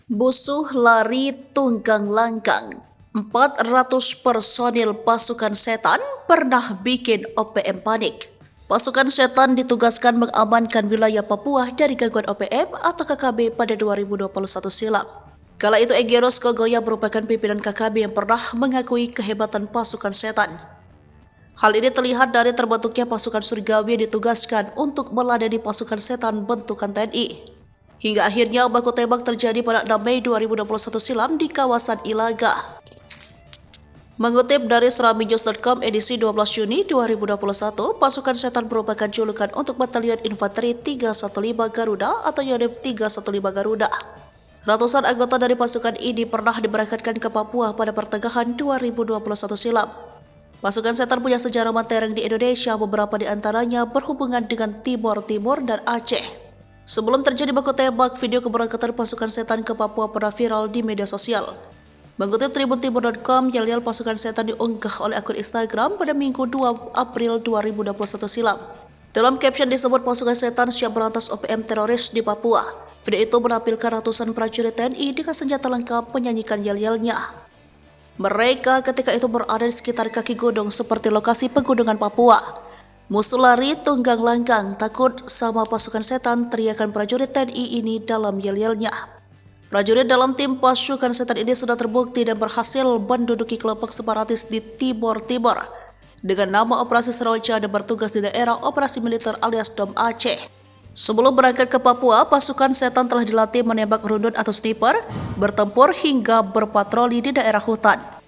Musuh lari tunggang langgang. 400 personil pasukan setan pernah bikin OPM panik. Pasukan setan ditugaskan mengamankan wilayah Papua dari gangguan OPM atau KKB pada 2021 silam. Kala itu Egyeros Kogoya merupakan pimpinan KKB yang pernah mengakui kehebatan pasukan setan. Hal ini terlihat dari terbentuknya pasukan surgawi yang ditugaskan untuk meladeni pasukan setan bentukan TNI. Hingga akhirnya baku tembak terjadi pada 6 Mei 2021 silam di kawasan Ilaga. Mengutip dari seraminews.com edisi 12 Juni 2021, pasukan setan merupakan julukan untuk Batalion Infanteri 315 Garuda atau Yonif 315 Garuda. Ratusan anggota dari pasukan ini pernah diberangkatkan ke Papua pada pertengahan 2021 silam. Pasukan setan punya sejarah mentereng di Indonesia, beberapa di antaranya berhubungan dengan Timor Timur dan Aceh. Sebelum terjadi baku tembak, video keberangkatan pasukan setan ke Papua pernah viral di media sosial. Mengutip tribuntimur.com, yel-yel pasukan setan diunggah oleh akun Instagram pada Minggu 2 April 2021 silam. Dalam caption disebut pasukan setan siap berantas OPM teroris di Papua. Video itu menampilkan ratusan prajurit TNI dengan senjata lengkap menyanyikan yel-yelnya. Mereka ketika itu berada di sekitar kaki gunung seperti lokasi pegunungan Papua. Musuh lari tunggang langgang, takut sama pasukan setan, teriakan prajurit TNI ini dalam yel-yelnya. Prajurit dalam tim pasukan setan ini sudah terbukti dan berhasil menduduki kelompok separatis di Timor Timur dengan nama Operasi Seroja dan bertugas di daerah operasi militer alias DOM Aceh. Sebelum berangkat ke Papua, pasukan setan telah dilatih menembak rundun atau sniper, bertempur hingga berpatroli di daerah hutan.